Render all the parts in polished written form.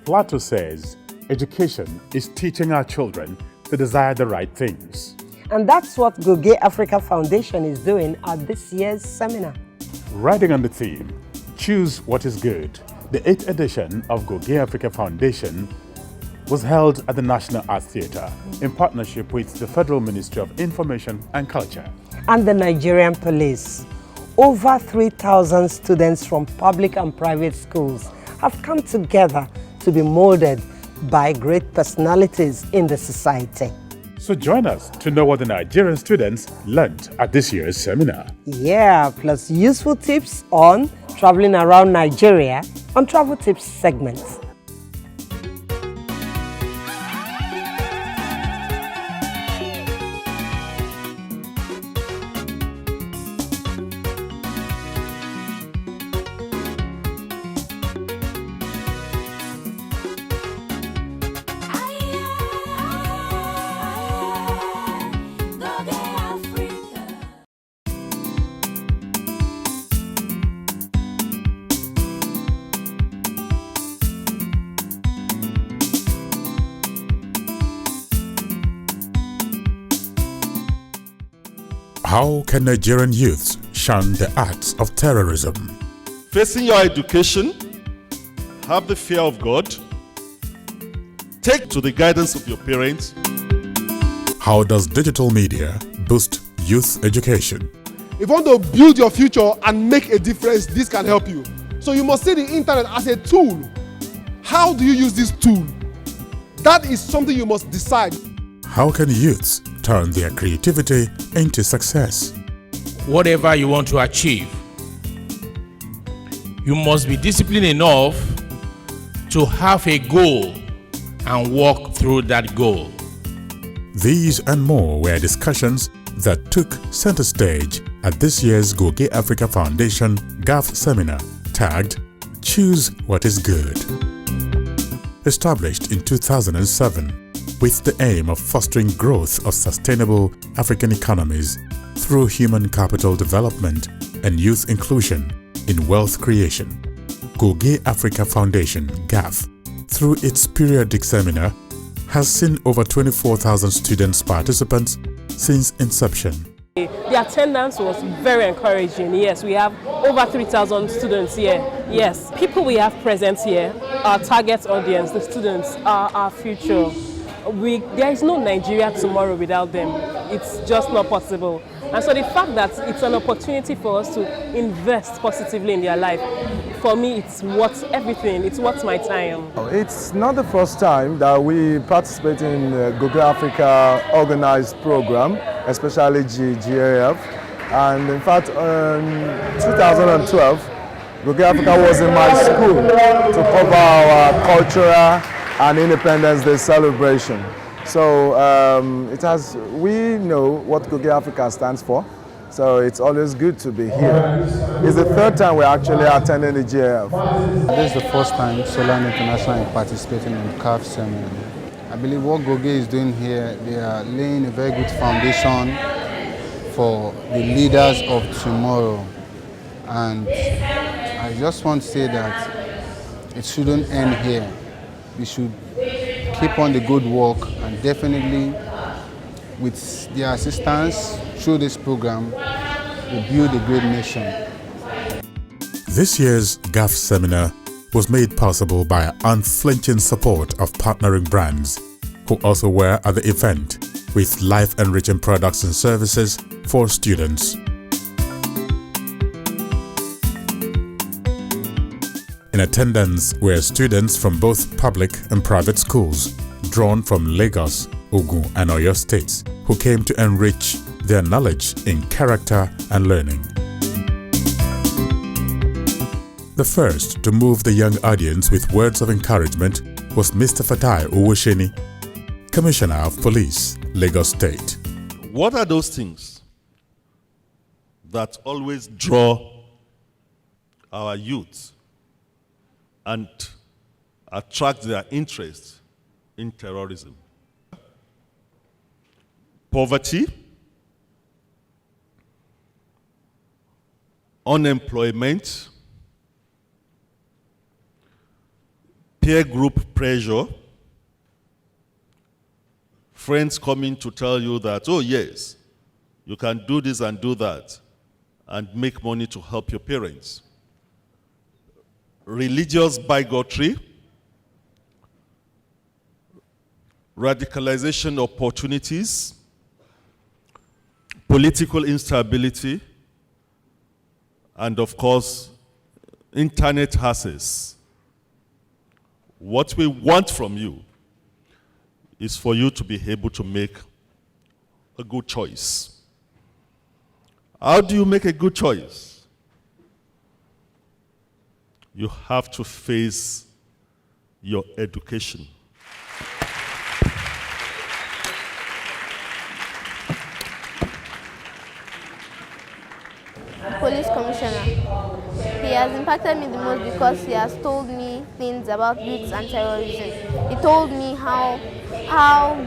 Plato says, education is teaching our children to desire the right things. And that's what Goge Africa Foundation is doing at this year's seminar. Riding on the theme, Choose What is Good, the 8th edition of Goge Africa Foundation was held at the National Arts Theatre in partnership with the Federal Ministry of Information and Culture and the Nigerian Police. Over 3,000 students from public and private schools have come together to be molded by great personalities in the society. So join us to know what the Nigerian students learned at this year's seminar. Yeah, plus useful tips on traveling around Nigeria on Travel Tips segments. How can Nigerian youths shun the acts of terrorism? Facing your education, have the fear of God, take to the guidance of your parents. How does digital media boost youth education? If you want to build your future and make a difference, this can help you. So you must see the internet as a tool. How do you use this tool? That is something you must decide. How can youths turn their creativity into success? Whatever you want to achieve, you must be disciplined enough to have a goal and walk through that goal. These and more were discussions that took center stage at this year's Goge Africa Foundation GAF Seminar tagged Choose What is Good. Established in 2007 with the aim of fostering growth of sustainable African economies through human capital development and youth inclusion in wealth creation, Goge Africa Foundation GAF, through its periodic seminar, has seen over 24,000 students participants since inception. The attendance was very encouraging. Yes, we have over 3,000 students here. Yes, people we have present here, our target audience, the students, are our future. There is no Nigeria tomorrow without them. It's just not possible. And so the fact that it's an opportunity for us to invest positively in their life, for me, it's worth everything. It's worth my time. It's not the first time that we participate in Goge Africa organized program, especially GAF. And in fact, in 2012, Goge Africa was in my school to cover our cultural and Independence Day celebration. So we know what Goge Africa stands for, so it's always good to be here. It's the third time we're actually attending the GAF. This is the first time Solar International is participating in GAF Seminar. I believe what Goge is doing here, they are laying a very good foundation for the leaders of tomorrow. And I just want to say that it shouldn't end here. We should keep on the good work, and definitely with their assistance through this program, we build a great nation. This year's GAF Seminar was made possible by unflinching support of partnering brands who also were at the event with life-enriching products and services for students. In attendance were students from both public and private schools, drawn from Lagos, Ogun and Oyo states, who came to enrich their knowledge in character and learning. The first to move the young audience with words of encouragement was Mr. Fatai Owusheni, Commissioner of Police, Lagos State. What are those things that always draw our youth and attract their interest in terrorism? Poverty, unemployment, peer group pressure, friends coming to tell you that, oh yes, you can do this and do that, and make money to help your parents. Religious bigotry, radicalization opportunities, political instability, and of course, internet access. What we want from you is for you to be able to make a good choice. How do you make a good choice? You have to face your education. Police commissioner. He has impacted me the most because he has told me things about youths and terrorism. He told me how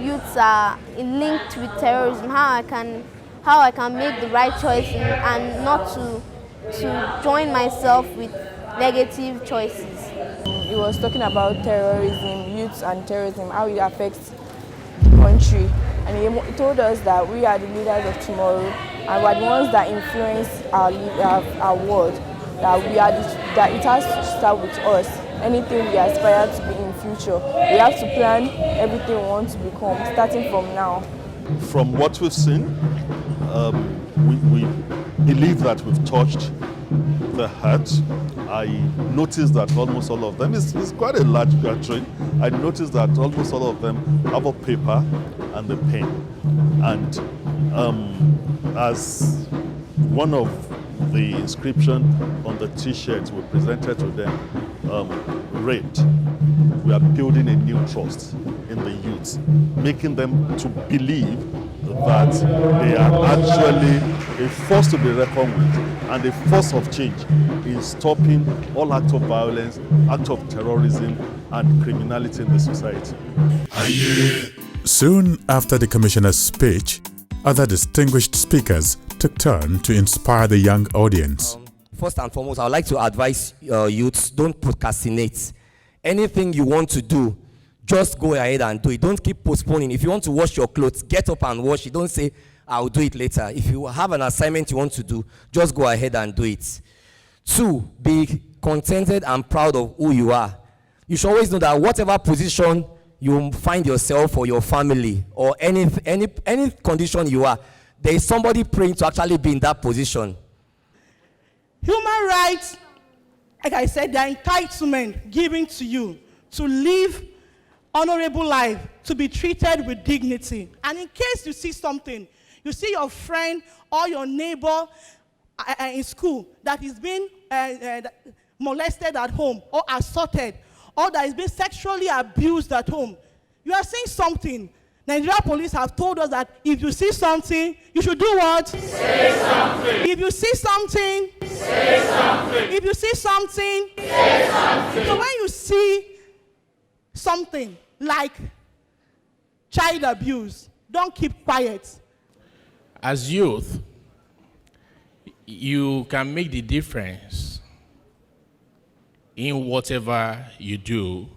youths are linked with terrorism, how I can make the right choice and not to join myself with negative choices. He was talking about terrorism, youths and terrorism, how it affects the country. And he told us that we are the leaders of tomorrow and we are the ones that influence our world. That it has to start with us. Anything we aspire to be in future, we have to plan everything we want to become, starting from now. From what we've seen, we believe that we've touched the heart. I noticed that almost all of them, it's quite a large gathering. I noticed that almost all of them have a paper and a pen. And as one of the inscription on the t-shirt we presented to them read, we are building a new trust in the youth, making them to believe that they are actually a force to be reckoned with and a force of change in stopping all acts of violence, acts of terrorism, and criminality in the society. Soon after the Commissioner's speech, other distinguished speakers took turn to inspire the young audience. First and foremost, I would like to advise youths, don't procrastinate. Anything you want to do, just go ahead and do it. Don't keep postponing. If you want to wash your clothes, get up and wash it. Don't say, I'll do it later. If you have an assignment you want to do, just go ahead and do it. 2, be contented and proud of who you are. You should always know that whatever position you find yourself or your family or any condition you are, there is somebody praying to actually be in that position. Human rights, like I said, they are entitlement given to you to live honorable life, to be treated with dignity. And in case you see something, you see your friend or your neighbor in school that is being molested at home or assaulted, or that is being sexually abused at home, you are seeing something. Nigeria police have told us that if you see something, you should do what? Say something. If you see something, say something. If you see something, say something. So when you see something like child abuse, don't keep quiet. As youth, you can make the difference in whatever you do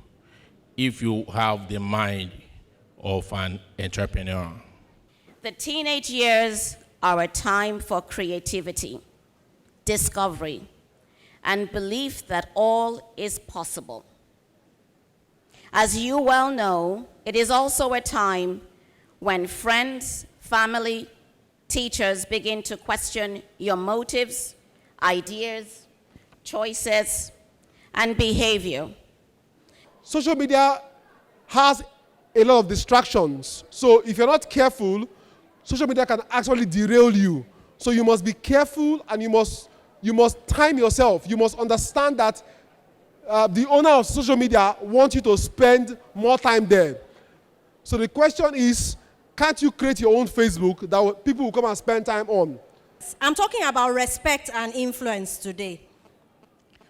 if you have the mind of an entrepreneur. The teenage years are a time for creativity, discovery, and belief that all is possible. As you well know, it is also a time when friends, family, teachers begin to question your motives, ideas, choices, and behavior. Social media has a lot of distractions. So if you're not careful, social media can actually derail you. So you must be careful and you must time yourself. You must understand that the owner of social media wants you to spend more time there. So the question is, can't you create your own Facebook that people will come and spend time on? I'm talking about respect and influence today.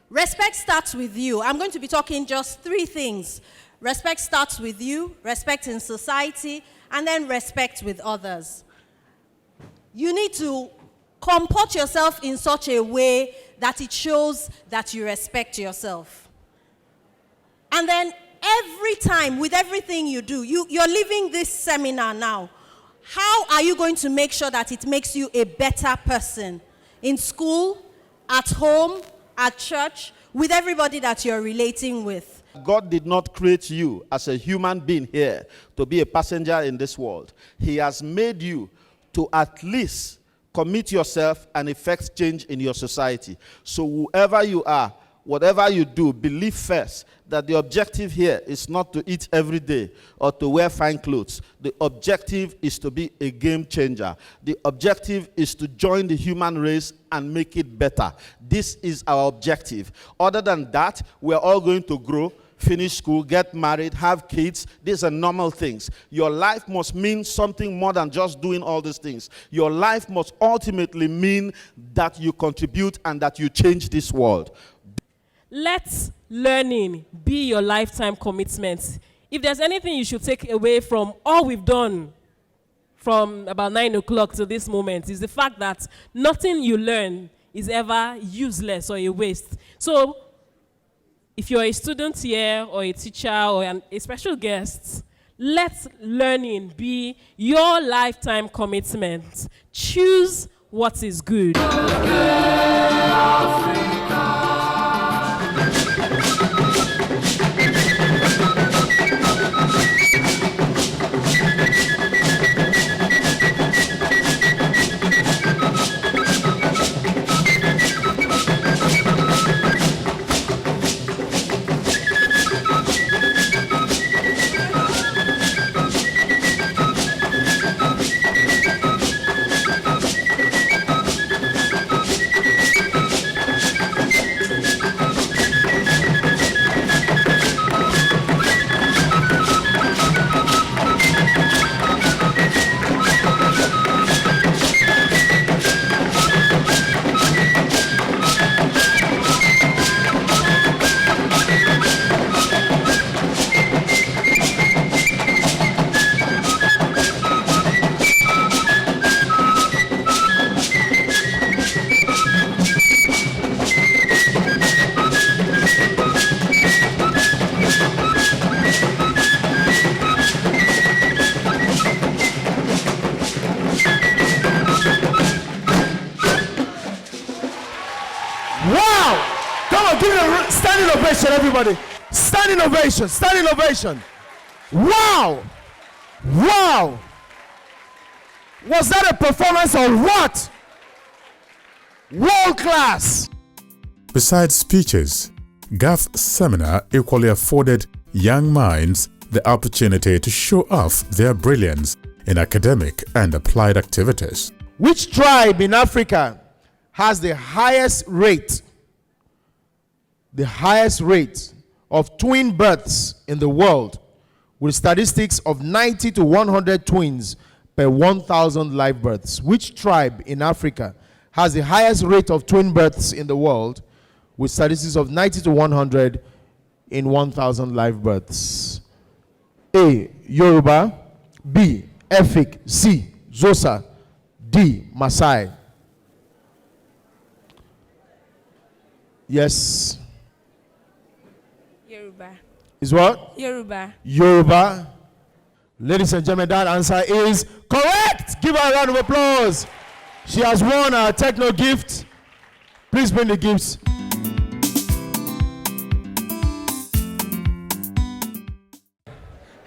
Respect starts with you. I'm going to be talking just 3 things. Respect starts with you, respect in society, and then respect with others. You need to comport yourself in such a way that it shows that you respect yourself. And then every time, with everything you do, you're leaving this seminar now. How are you going to make sure that it makes you a better person in school, at home, at church, with everybody that you're relating with? God did not create you as a human being here to be a passenger in this world. He has made you to at least commit yourself and effect change in your society. So whoever you are, whatever you do, believe first that the objective here is not to eat every day or to wear fine clothes. The objective is to be a game changer. The objective is to join the human race and make it better. This is our objective. Other than that, we're all going to grow, finish school, get married, have kids. These are normal things. Your life must mean something more than just doing all these things. Your life must ultimately mean that you contribute and that you change this world. Let learning be your lifetime commitment. If there's anything you should take away from all we've done from about 9 o'clock to this moment, is the fact that nothing you learn is ever useless or a waste. So if you're a student here or a teacher or a special guest, let learning be your lifetime commitment. Choose what is good. Standing ovation, everybody. Standing ovation, standing ovation. Wow! Wow! Was that a performance or what? World class! Besides speeches, GAF Seminar equally afforded young minds the opportunity to show off their brilliance in academic and applied activities. Which tribe in Africa has the highest rate of twin births in the world, with statistics of 90 to 100 twins per 1,000 live births? Which tribe in Africa has the highest rate of twin births in the world, with statistics of 90 to 100 in 1,000 live births? A. Yoruba. B. Efik. C. Xhosa. D. Maasai. Yes. Yoruba. Is what? Yoruba. Yoruba. Ladies and gentlemen, that answer is correct. Give her a round of applause. She has won our techno gift. Please bring the gifts.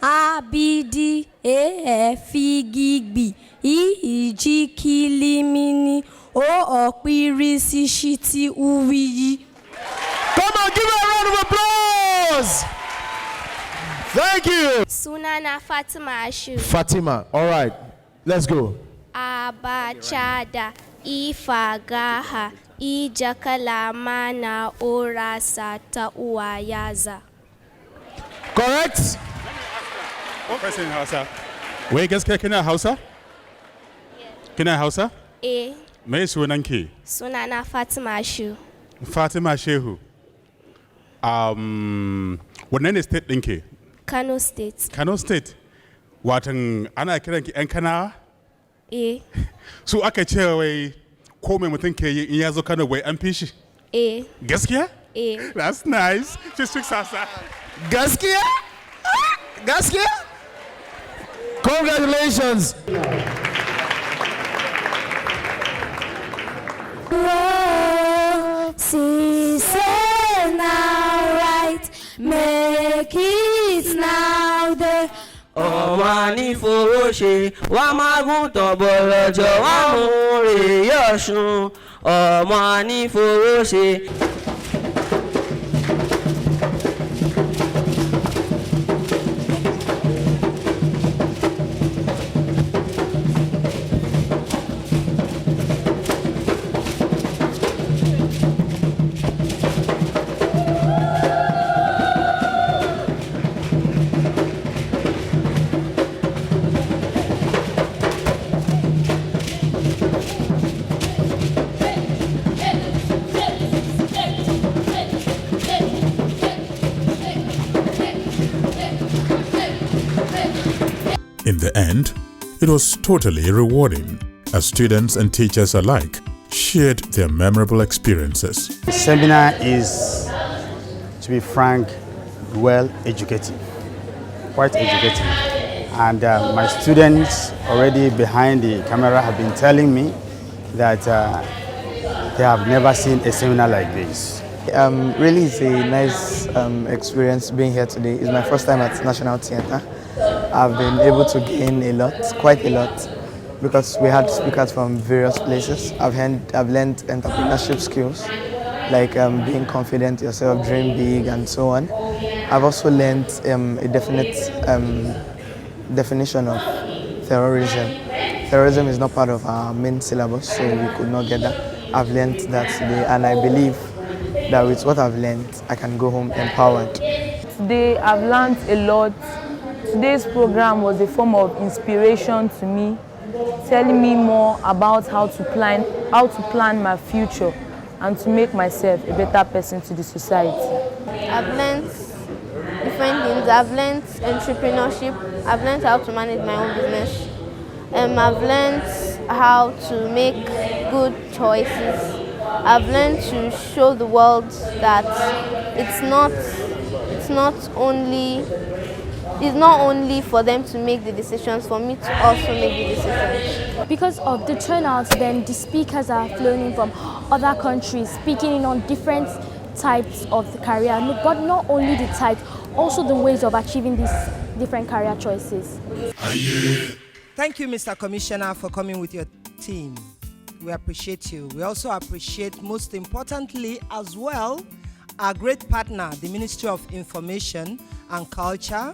A, B, D, E, F, G, B, E, G, Kilimini, O, Okpirisi, Shiti, Uwiyi. Come on, give her a round of applause. Thank you. Sunana Fatima Ashu. Fatima, all right, let's go. Abachada, Ifagaha, Ijakalamana, Orasata, Uayaza. Correct. Person in Hausa. Wai gaskiya kina Hausa? Kina Hausa? Eh. Me sunanki? Sunana Fatima Ashu. Fatima Shehu. Wannan ne state ɗinki? Kano State. Kano State. Watan ana kiranki 'yan Kanawa? Eh. Su aka ce wai ko mai mutum ke yi in ya zo Kano wai an fi shi? Eh. Gaskiya? Eh. That's nice. She speaks Hausa. Gaskiya? Gaskiya? Congratulations. Whoa, see, say now right, make it now there. Ọmọ ní fowó ṣe wá máa gùn tọ̀bọ̀ lọ́jọ́ wá mú rè yọ̀ṣun. Ọmọ ní fowó ṣe. In the end, it was totally rewarding as students and teachers alike shared their memorable experiences. The seminar is, to be frank, well educative, quite educative. And my students already behind the camera have been telling me that they have never seen a seminar like this. Really, it's a nice experience being here today. It's my first time at National Theatre. I've been able to gain a lot, quite a lot, because we had speakers from various places. I've learned entrepreneurship skills, like being confident yourself, dream big, and so on. I've also learned a definite definition of terrorism. Terrorism is not part of our main syllabus, so we could not get that. I've learned that today, and I believe that with what I've learned, I can go home empowered. Today, I've learned a lot. Today's program was a form of inspiration to me, telling me more about how to plan my future and to make myself a better person to the society. I've learned different things. I've learned entrepreneurship. I've learned how to manage my own business. I've learned how to make good choices. I've learned to show the world that it's not only for them to make the decisions, for me to also make the decisions. Because of the turnout, then the speakers are flowing in from other countries, speaking on different types of the career, but not only the type, also the ways of achieving these different career choices. Thank you, Mr. Commissioner, for coming with your team. We appreciate you. We also appreciate, most importantly as well, our great partner, the Ministry of Information and Culture.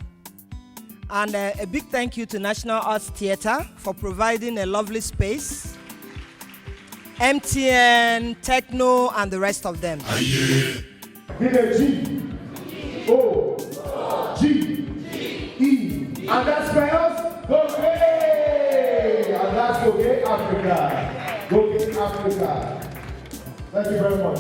And a big thank you to National Arts Theatre for providing a lovely space, MTN, Techno, and the rest of them. G-O-G-E. And that spells Goge. And that's Goge Africa. Goge Africa. Thank you very much.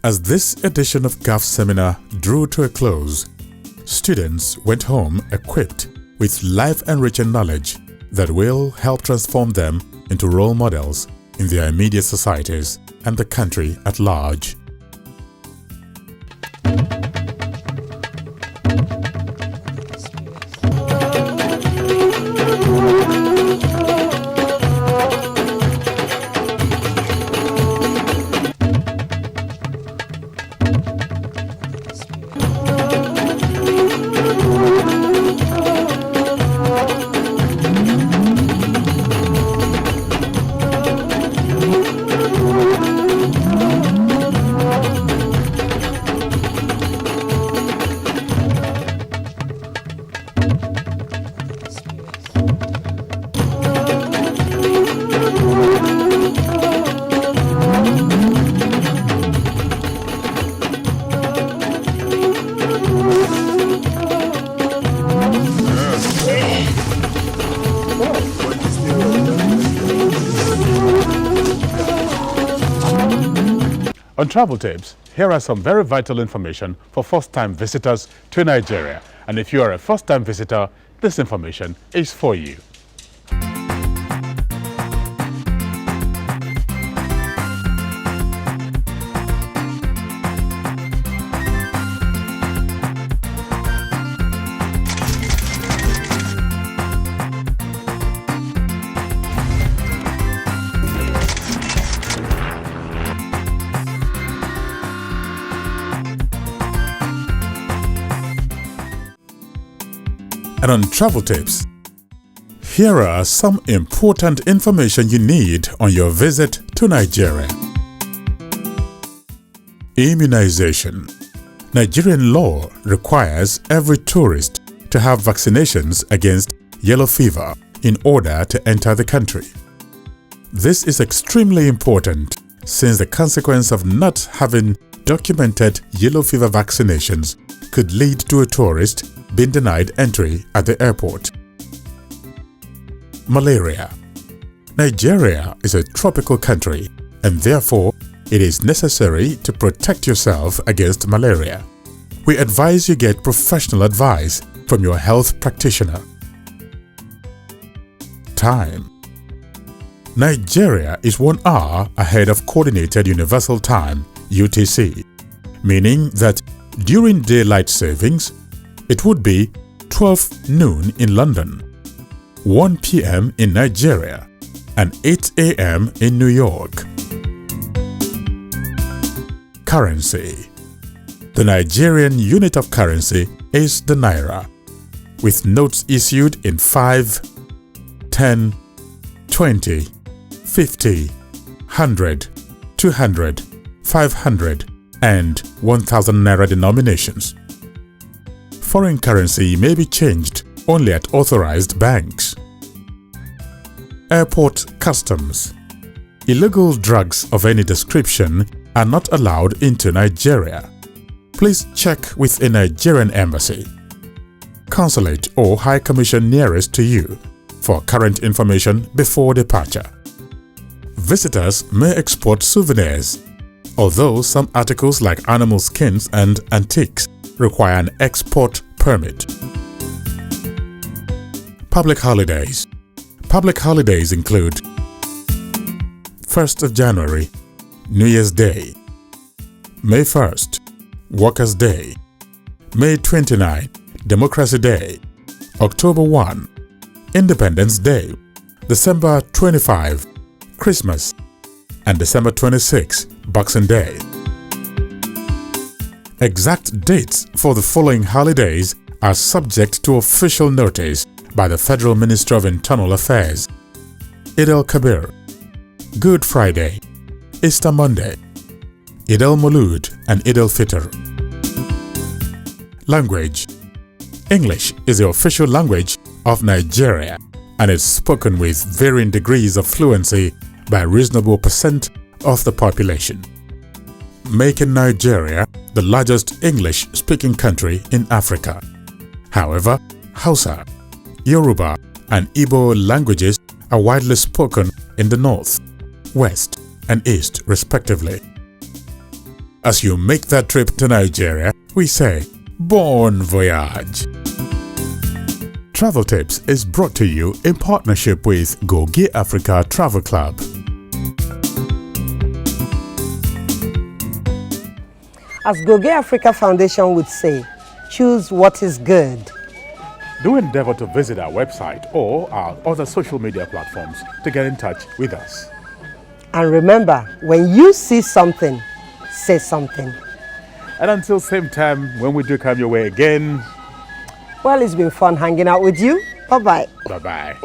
As this edition of GAF Seminar drew to a close, students went home equipped with life-enriching knowledge that will help transform them into role models in their immediate societies and the country at large. On Travel Tips, here are some very vital information for first-time visitors to Nigeria. And if you are a first-time visitor, this information is for you. And on travel tips, here are some important information you need on your visit to Nigeria. Immunization. Nigerian law requires every tourist to have vaccinations against yellow fever in order to enter the country. This is extremely important since the consequence of not having documented yellow fever vaccinations could lead to a tourist being denied entry at the airport. Malaria. Nigeria is a tropical country and therefore it is necessary to protect yourself against malaria. We advise you get professional advice from your health practitioner. Time. Nigeria is 1 hour ahead of Coordinated Universal Time (UTC), meaning that during daylight savings, it would be 12 noon in London, 1 p.m. in Nigeria, and 8 a.m. in New York. Currency. The Nigerian unit of currency is the Naira, with notes issued in 5, 10, 20, 50, 100, 200, 500, and 1000 Naira denominations. Foreign currency may be changed only at authorized banks. Airport customs. Illegal drugs of any description are not allowed into Nigeria. Please check with a Nigerian embassy, consulate or high commission nearest to you for current information before departure. Visitors may export souvenirs, although some articles like animal skins and antiques require an export permit. Public holidays. Public holidays include 1st of January, New Year's Day, May 1st, Workers' Day, May 29, Democracy Day, October 1, Independence Day, December 25, Christmas, and December 26, Boxing Day. Exact dates for the following holidays are subject to official notice by the Federal Ministry of Internal Affairs. Eid al-Kabir, Good Friday, Easter Monday, Eid al-Maulud and Eid al-Fitr. Language. English is the official language of Nigeria and is spoken with varying degrees of fluency by a reasonable percent of the population, making Nigeria the largest English-speaking country in Africa. However, Hausa, Yoruba, and Igbo languages are widely spoken in the north, west, and east respectively. As you make that trip to Nigeria, we say, Bon voyage! Travel Tips is brought to you in partnership with Goge Africa Travel Club. As Goge Africa Foundation would say, choose what is good. Do endeavor to visit our website or our other social media platforms to get in touch with us. And remember, when you see something, say something. And until same time when we do come your way again. Well, it's been fun hanging out with you. Bye-bye. Bye-bye.